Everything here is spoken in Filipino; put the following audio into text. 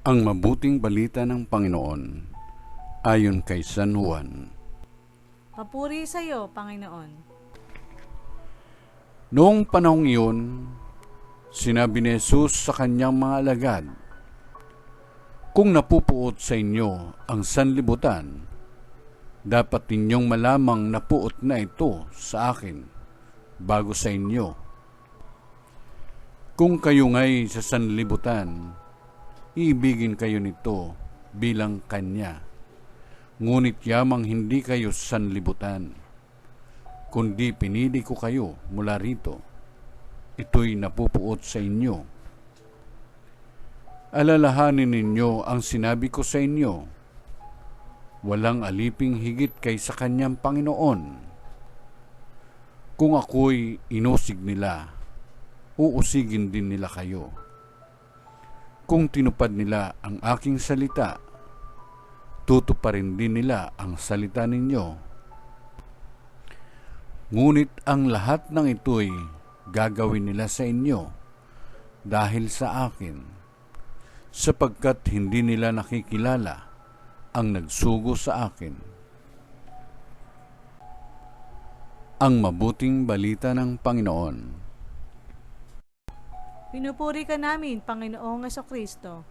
Ang mabuting balita ng Panginoon ayon kay San Juan. Papuri sa iyo, Panginoon. Noong panahong iyon, sinabi ni Jesus sa kanyang mga alagad, "Kung napupuot sa inyo ang sanlibutan, dapat ninyong malamang napuot na ito sa akin bago sa inyo. Kung kayo nga'y sa sanlibutan, iibigin kayo nito bilang kanya. Ngunit yamang hindi kayo sanlibutan, kundi pinili ko kayo mula rito. Ito'y napupuot sa inyo. Alalahanin ninyo ang sinabi ko sa inyo. Walang aliping higit kaysa kanyang Panginoon. Kung ako'y inusig nila, uusigin din nila kayo. Kung tinupad nila ang aking salita, tutuparin din nila ang salita ninyo. Ngunit ang lahat ng ito'y gagawin nila sa inyo dahil sa akin, sapagkat hindi nila nakikilala ang nagsugo sa akin." Ang mabuting balita ng Panginoon. Pinupuri ka namin, Panginoong Kristo.